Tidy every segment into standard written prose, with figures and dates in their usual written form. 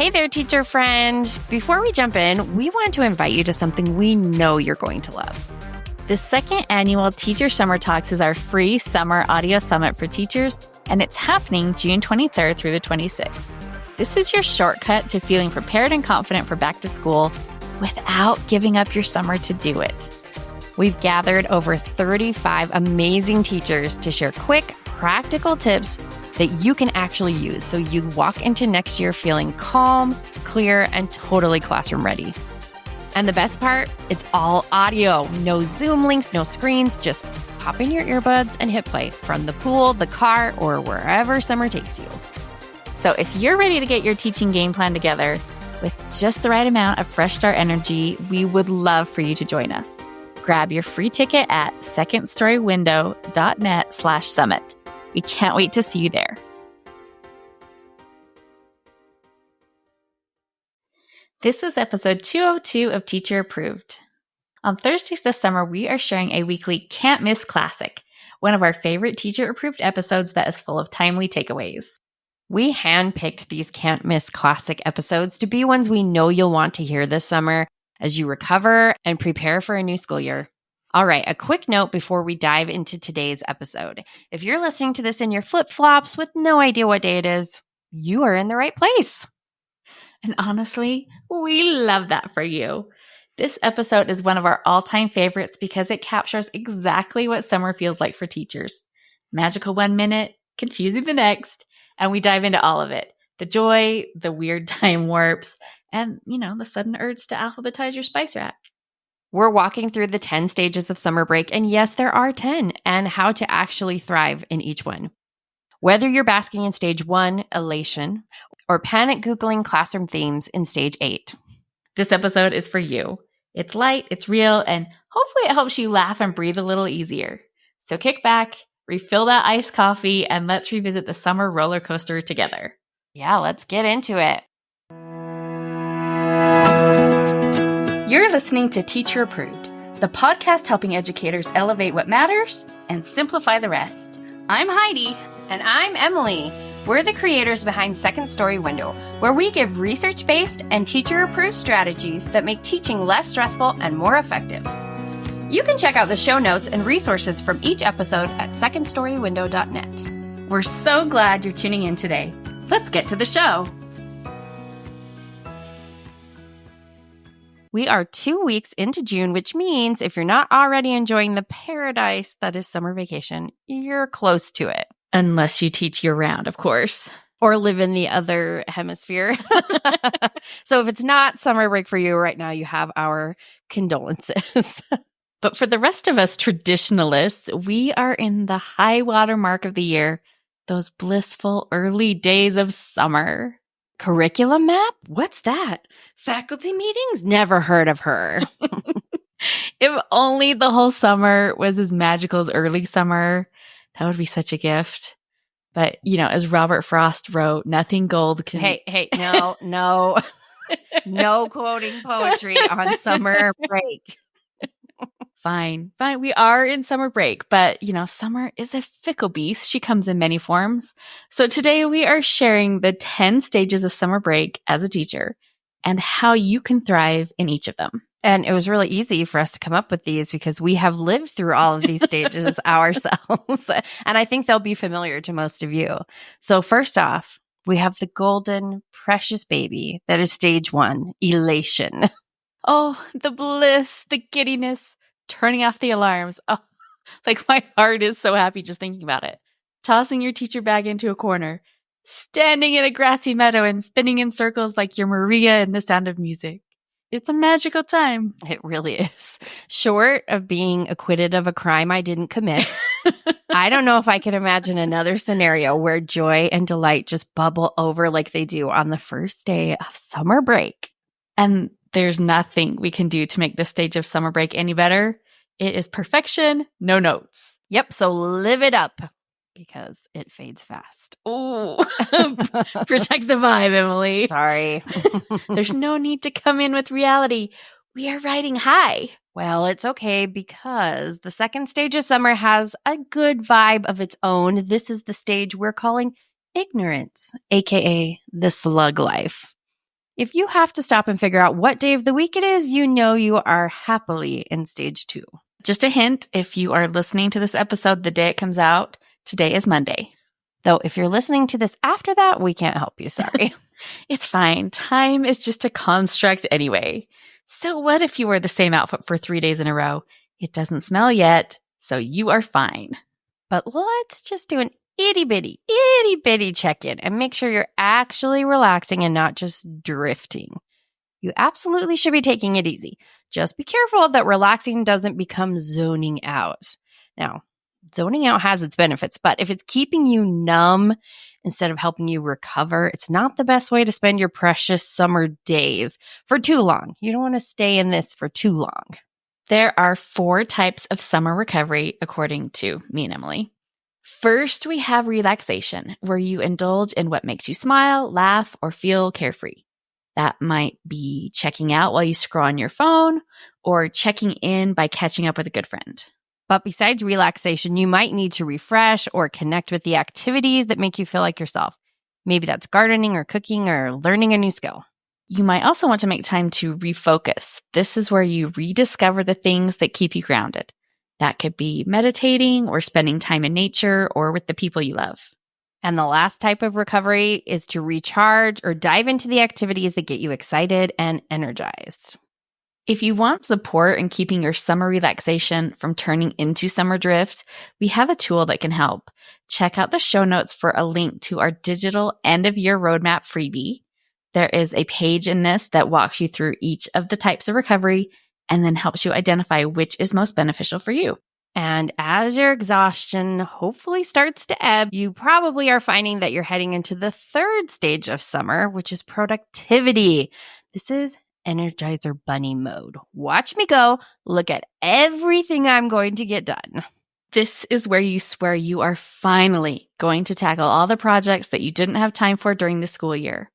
Hey there, teacher friend. Before we jump in, we want to invite you to something we know you're going to love. The second annual Teacher Summer Talks is our free summer audio summit for teachers, and it's happening June 23rd through the 26th. This is your shortcut to feeling prepared and confident for back to school without giving up your summer to do it. We've gathered over 35 amazing teachers to share quick, practical tips that you can actually use so you walk into next year feeling calm, clear, and totally classroom ready. And the best part, it's all audio. No Zoom links, no screens, just pop in your earbuds and hit play from the pool, the car, or wherever summer takes you. So if you're ready to get your teaching game plan together with just the right amount of fresh start energy, we would love for you to join us. Grab your free ticket at secondstorywindow.net/summit. We can't wait to see you there. This is episode 202 of Teacher Approved. On Thursdays this summer, we are sharing a weekly Can't Miss Classic, one of our favorite teacher-approved episodes that is full of timely takeaways. We handpicked these Can't Miss Classic episodes to be ones we know you'll want to hear this summer as you recover and prepare for a new school year. All right, a quick note before we dive into today's episode. If you're listening to this in your flip-flops with no idea what day it is, you are in the right place. And honestly, we love that for you. This episode is one of our all-time favorites because it captures exactly what summer feels like for teachers. Magical 1 minute, confusing the next, and we dive into all of it. The joy, the weird time warps, and, the sudden urge to alphabetize your spice rack. We're walking through the 10 stages of summer break, and yes, there are 10, and how to actually thrive in each one. Whether you're basking in stage 1, elation, or panic Googling classroom themes in stage 8. This episode is for you. It's light, it's real, and hopefully it helps you laugh and breathe a little easier. So kick back, refill that iced coffee, and let's revisit the summer roller coaster together. Yeah, let's get into it. You're listening to Teacher Approved, the podcast helping educators elevate what matters and simplify the rest. I'm Heidi. And I'm Emily. We're the creators behind Second Story Window, where we give research-based and teacher-approved strategies that make teaching less stressful and more effective. You can check out the show notes and resources from each episode at secondstorywindow.net. We're so glad you're tuning in today. Let's get to the show. We are 2 weeks into June, which means if you're not already enjoying the paradise that is summer vacation, you're close to it. Unless you teach year-round, of course. Or live in the other hemisphere. So if it's not summer break for you right now, you have our condolences. But for the rest of us traditionalists, we are in the high water mark of the year, those blissful early days of summer. Curriculum map? What's that? Faculty meetings? Never heard of her. If only the whole summer was as magical as early summer, that would be such a gift. But, as Robert Frost wrote, nothing gold can... Hey, no. No quoting poetry on summer break. Fine. We are in summer break, but, summer is a fickle beast. She comes in many forms. So today we are sharing the 10 stages of summer break as a teacher and how you can thrive in each of them. And it was really easy for us to come up with these because we have lived through all of these stages ourselves. And I think they'll be familiar to most of you. So first off, we have the golden, precious baby that is stage 1, elation. Oh, the bliss, the giddiness. Turning off the alarms. Oh, like my heart is so happy just thinking about it. Tossing your teacher bag into a corner. Standing in a grassy meadow and spinning in circles like you're Maria in The Sound of Music. It's a magical time. It really is. Short of being acquitted of a crime I didn't commit, I don't know if I can imagine another scenario where joy and delight just bubble over like they do on the first day of summer break. And there's nothing we can do to make this stage of summer break any better. It is perfection, no notes. Yep, so live it up because it fades fast. Ooh, protect the vibe, Emily. Sorry. There's no need to come in with reality. We are riding high. Well, it's okay because the second stage of summer has a good vibe of its own. This is the stage we're calling ignorance, aka the slug life. If you have to stop and figure out what day of the week it is, you know you are happily in stage 2. Just a hint, if you are listening to this episode the day it comes out, today is Monday. Though if you're listening to this after that, we can't help you. Sorry. It's fine. Time is just a construct anyway. So what if you wear the same outfit for 3 days in a row? It doesn't smell yet, so you are fine. But let's just do an itty bitty check-in and make sure you're actually relaxing and not just drifting. You absolutely should be taking it easy. Just be careful that relaxing doesn't become zoning out. Now, zoning out has its benefits, but if it's keeping you numb instead of helping you recover, it's not the best way to spend your precious summer days for too long. You don't want to stay in this for too long. There are 4 types of summer recovery, according to me and Emily. First, we have relaxation, where you indulge in what makes you smile, laugh, or feel carefree. That might be checking out while you scroll on your phone or checking in by catching up with a good friend. But besides relaxation, you might need to refresh or connect with the activities that make you feel like yourself. Maybe that's gardening or cooking or learning a new skill. You might also want to make time to refocus. This is where you rediscover the things that keep you grounded. That could be meditating or spending time in nature or with the people you love. And the last type of recovery is to recharge or dive into the activities that get you excited and energized. If you want support in keeping your summer relaxation from turning into summer drift, we have a tool that can help. Check out the show notes for a link to our digital end-of-year roadmap freebie. There is a page in this that walks you through each of the types of recovery and then helps you identify which is most beneficial for you. And as your exhaustion hopefully starts to ebb, you probably are finding that you're heading into the 3rd stage of summer, which is productivity. This is Energizer Bunny mode. Watch me go. Look at everything I'm going to get done. This is where you swear you are finally going to tackle all the projects that you didn't have time for during the school year.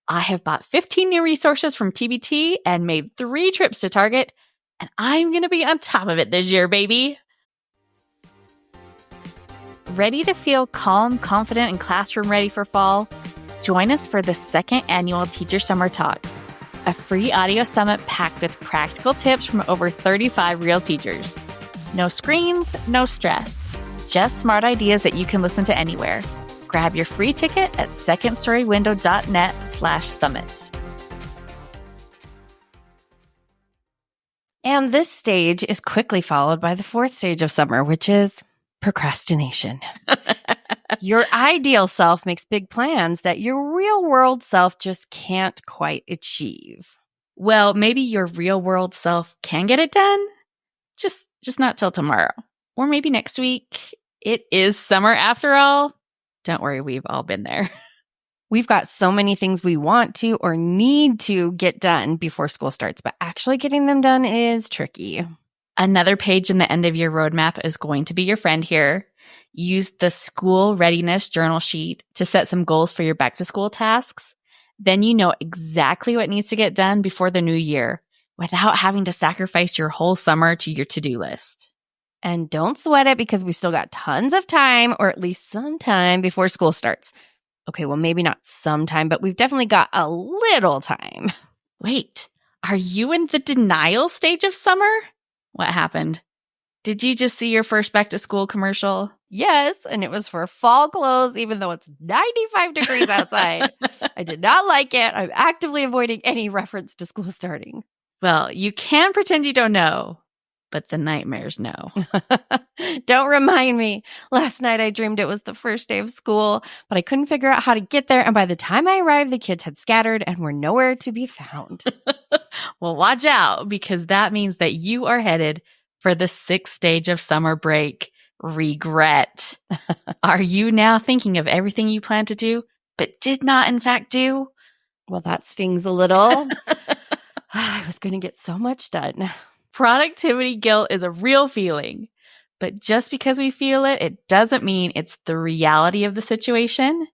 I have bought 15 new resources from TBT and made 3 trips to Target, and I'm going to be on top of it this year, baby. Ready to feel calm, confident, and classroom ready for fall? Join us for the 2nd annual Teacher Summer Talks, a free audio summit packed with practical tips from over 35 real teachers. No screens, no stress. Just smart ideas that you can listen to anywhere. Grab your free ticket at secondstorywindow.net/summit. And this stage is quickly followed by the 4th stage of summer, which is procrastination. Your ideal self makes big plans that your real world self just can't quite achieve. Well, maybe your real world self can get it done, just not till tomorrow. Or maybe next week. It is summer after all. Don't worry, we've all been there. We've got so many things we want to or need to get done before school starts, but actually getting them done is tricky. Another page in the end of year roadmap is going to be your friend here. Use the school readiness journal sheet to set some goals for your back to school tasks. Then you know exactly what needs to get done before the new year without having to sacrifice your whole summer to your to-do list. And don't sweat it because we've still got tons of time, or at least some time before school starts. Okay, well, maybe not some time, but we've definitely got a little time. Wait, are you in the denial stage of summer? What happened? Did you just see your first back to school commercial? Yes, and it was for fall clothes, even though it's 95 degrees outside. I did not like it. I'm actively avoiding any reference to school starting. Well, you can pretend you don't know, but the nightmares know. Don't remind me. Last night I dreamed it was the first day of school, but I couldn't figure out how to get there. And by the time I arrived, the kids had scattered and were nowhere to be found. Well, watch out, because that means that you are headed for the 6th stage of summer break, regret. Are you now thinking of everything you planned to do, but did not in fact do? Well, that stings a little. I was going to get so much done. Productivity guilt is a real feeling, but just because we feel it, it doesn't mean it's the reality of the situation.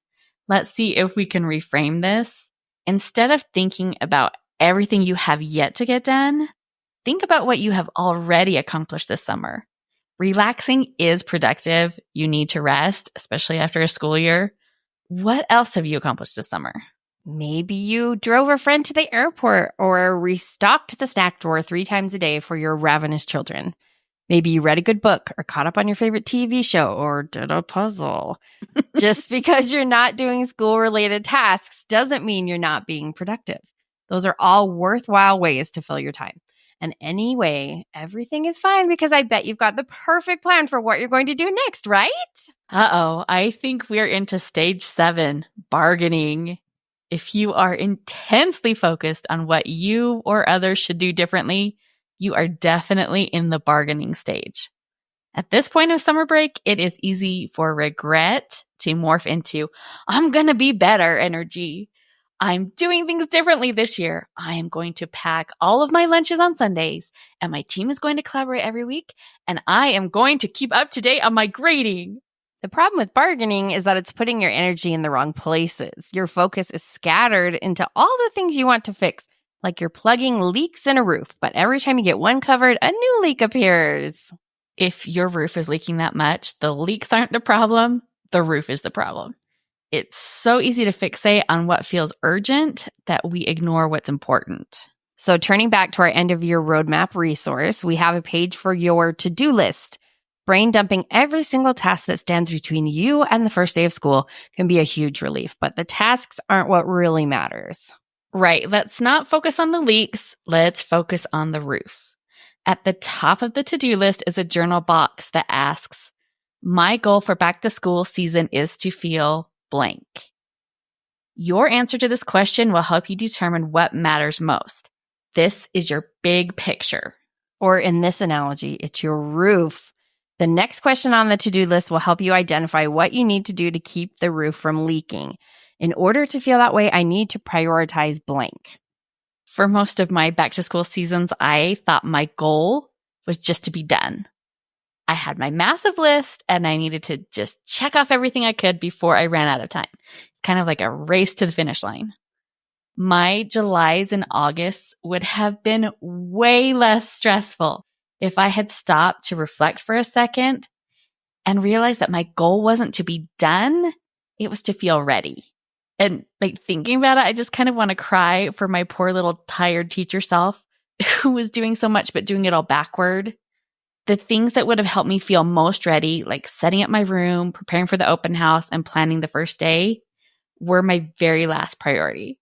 Let's see if we can reframe this. Instead of thinking about everything you have yet to get done, think about what you have already accomplished this summer. Relaxing is productive. You need to rest, especially after a school year. What else have you accomplished this summer? Maybe you drove a friend to the airport or restocked the snack drawer 3 times a day for your ravenous children. Maybe you read a good book or caught up on your favorite TV show or did a puzzle. Just because you're not doing school-related tasks doesn't mean you're not being productive. Those are all worthwhile ways to fill your time. And anyway, everything is fine because I bet you've got the perfect plan for what you're going to do next, right? Uh-oh, I think we're into stage 7, bargaining. If you are intensely focused on what you or others should do differently, you are definitely in the bargaining stage. At this point of summer break, it is easy for regret to morph into, I'm going to be better energy. I'm doing things differently this year. I am going to pack all of my lunches on Sundays, and my team is going to collaborate every week, and I am going to keep up to date on my grading. The problem with bargaining is that it's putting your energy in the wrong places. Your focus is scattered into all the things you want to fix, like you're plugging leaks in a roof, but every time you get one covered, a new leak appears. If your roof is leaking that much, the leaks aren't the problem, the roof is the problem. It's so easy to fixate on what feels urgent that we ignore what's important. So turning back to our end of year roadmap resource, we have a page for your to-do list. Brain dumping every single task that stands between you and the first day of school can be a huge relief, but the tasks aren't what really matters. Right. Let's not focus on the leaks. Let's focus on the roof. At the top of the to-do list is a journal box that asks, my goal for back to school season is to feel blank. Your answer to this question will help you determine what matters most. This is your big picture. Or in this analogy, it's your roof. The next question on the to-do list will help you identify what you need to do to keep the roof from leaking. In order to feel that way, I need to prioritize blank. For most of my back to school seasons, I thought my goal was just to be done. I had my massive list and I needed to just check off everything I could before I ran out of time. It's kind of like a race to the finish line. My Julys and Augusts would have been way less stressful if I had stopped to reflect for a second and realized that my goal wasn't to be done, it was to feel ready. And like thinking about it, I just kind of want to cry for my poor little tired teacher self who was doing so much but doing it all backward. The things that would have helped me feel most ready, like setting up my room, preparing for the open house, and planning the first day, were my very last priority.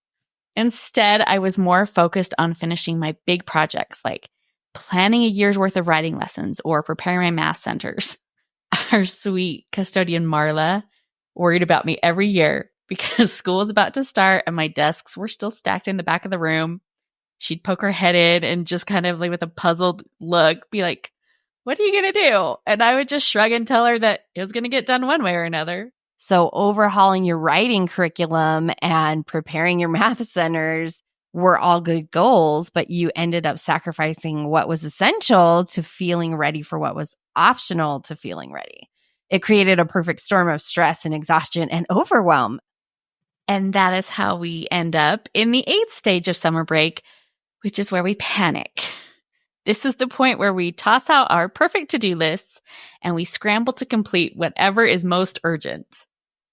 Instead, I was more focused on finishing my big projects like planning a year's worth of writing lessons or preparing my math centers. Our sweet custodian Marla worried about me every year because school was about to start and my desks were still stacked in the back of the room. She'd poke her head in and just kind of like with a puzzled look be like, what are you going to do? And I would just shrug and tell her that it was going to get done one way or another. So overhauling your writing curriculum and preparing your math centers were all good goals, but you ended up sacrificing what was essential to feeling ready for what was optional to feeling ready. It created a perfect storm of stress and exhaustion and overwhelm. And that is how we end up in the 8th stage of summer break, which is where we panic. This is the point where we toss out our perfect to-do lists and we scramble to complete whatever is most urgent.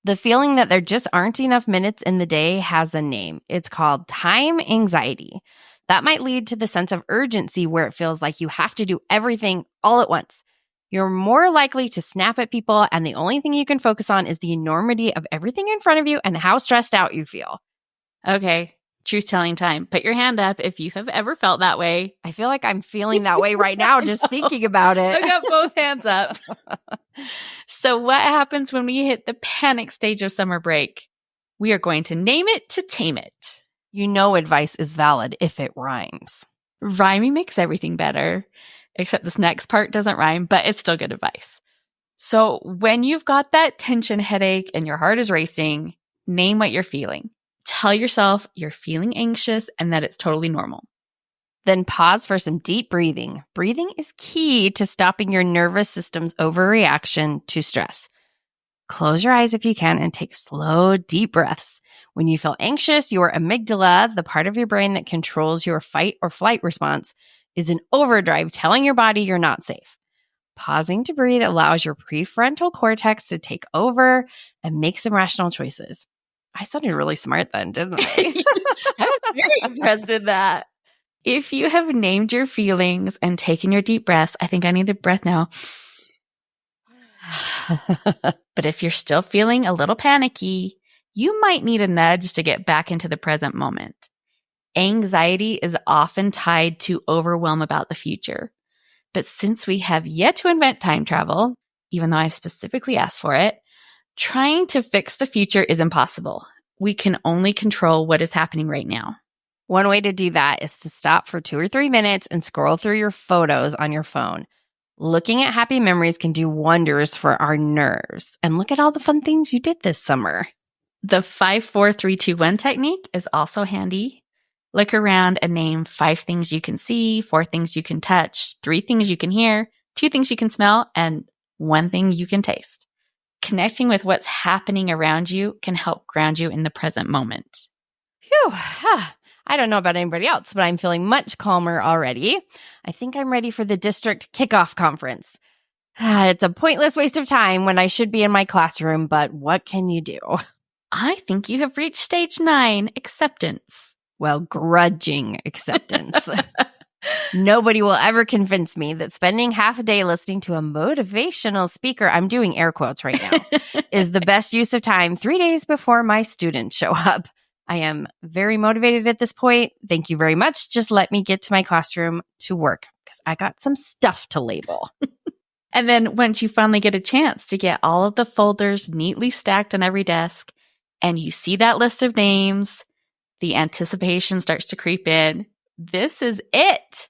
The feeling that there just aren't enough minutes in the day has a name. It's called time anxiety. That might lead to the sense of urgency where it feels like you have to do everything all at once. You're more likely to snap at people, and the only thing you can focus on is the enormity of everything in front of you and how stressed out you feel. Okay, truth-telling time. Put your hand up if you have ever felt that way. I feel like I'm feeling that way right now just thinking about it. I got both hands up. So what happens when we hit the panic stage of summer break? We are going to name it to tame it. You know advice is valid if it rhymes. Rhyming makes everything better, except this next part doesn't rhyme, but it's still good advice. So when you've got that tension headache and your heart is racing, name what you're feeling. Tell yourself you're feeling anxious and that it's totally normal. Then pause for some deep breathing. Breathing is key to stopping your nervous system's overreaction to stress. Close your eyes if you can and take slow, deep breaths. When you feel anxious, your amygdala, the part of your brain that controls your fight or flight response, is in overdrive telling your body you're not safe. Pausing to breathe allows your prefrontal cortex to take over and make some rational choices. I sounded really smart then, didn't I? I was very impressed with that. If you have named your feelings and taken your deep breaths, I think I need a breath now. But if you're still feeling a little panicky, you might need a nudge to get back into the present moment. Anxiety is often tied to overwhelm about the future. But since we have yet to invent time travel, even though I've specifically asked for it, trying to fix the future is impossible. We can only control what is happening right now. One way to do that is to stop for 2 or 3 minutes and scroll through your photos on your phone. Looking at happy memories can do wonders for our nerves. And look at all the fun things you did this summer. The 5-4-3-2-1 technique is also handy. Look around and name 5 things you can see, 4 things you can touch, 3 things you can hear, 2 things you can smell, and 1 thing you can taste. Connecting with what's happening around you can help ground you in the present moment. Phew. I don't know about anybody else, but I'm feeling much calmer already. I think I'm ready for the district kickoff conference. It's a pointless waste of time when I should be in my classroom, but what can you do? I think you have reached stage 9, acceptance. Well, grudging acceptance. Nobody will ever convince me that spending half a day listening to a motivational speaker, I'm doing air quotes right now, is the best use of time 3 days before my students show up. I am very motivated at this point. Thank you very much. Just let me get to my classroom to work because I got some stuff to label. And then once you finally get a chance to get all of the folders neatly stacked on every desk and you see that list of names, the anticipation starts to creep in. This is it.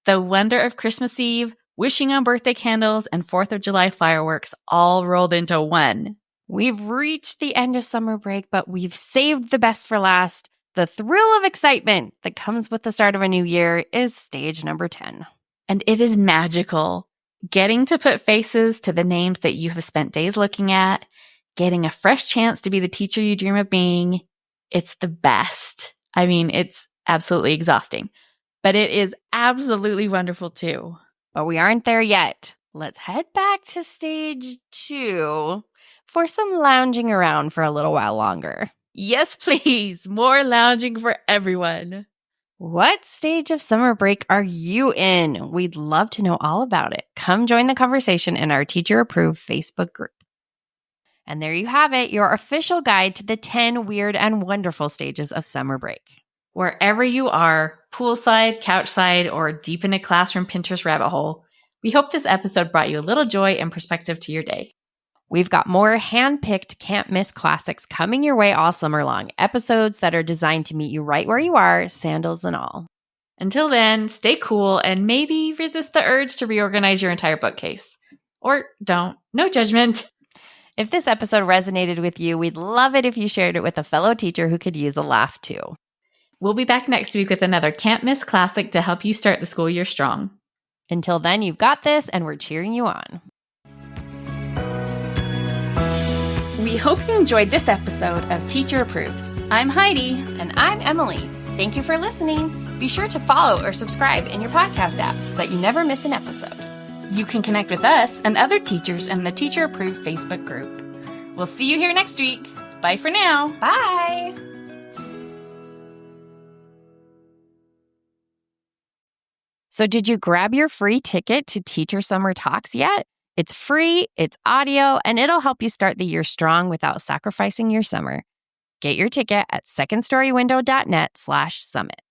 The wonder of Christmas Eve, wishing on birthday candles, and 4th of July fireworks all rolled into one. We've reached the end of summer break, but we've saved the best for last. The thrill of excitement that comes with the start of a new year is stage number 10. And it is magical. Getting to put faces to the names that you have spent days looking at, getting a fresh chance to be the teacher you dream of being. It's the best. I mean, it's absolutely exhausting, but it is absolutely wonderful too. But we aren't there yet. Let's head back to stage 2 for some lounging around for a little while longer. Yes, please. More lounging for everyone. What stage of summer break are you in? We'd love to know all about it. Come join the conversation in our teacher-approved Facebook group. And there you have it, your official guide to the 10 weird and wonderful stages of summer break. Wherever you are, poolside, couchside, or deep in a classroom Pinterest rabbit hole, we hope this episode brought you a little joy and perspective to your day. We've got more hand-picked can't-miss classics coming your way all summer long, episodes that are designed to meet you right where you are, sandals and all. Until then, stay cool and maybe resist the urge to reorganize your entire bookcase. Or don't. No judgment. If this episode resonated with you, we'd love it if you shared it with a fellow teacher who could use a laugh too. We'll be back next week with another can't-miss classic to help you start the school year strong. Until then, you've got this, and we're cheering you on. We hope you enjoyed this episode of Teacher Approved. I'm Heidi. And I'm Emily. Thank you for listening. Be sure to follow or subscribe in your podcast app so that you never miss an episode. You can connect with us and other teachers in the Teacher Approved Facebook group. We'll see you here next week. Bye for now. Bye. So did you grab your free ticket to Teacher Summer Talks yet? It's free, it's audio, and it'll help you start the year strong without sacrificing your summer. Get your ticket at secondstorywindow.net/summit.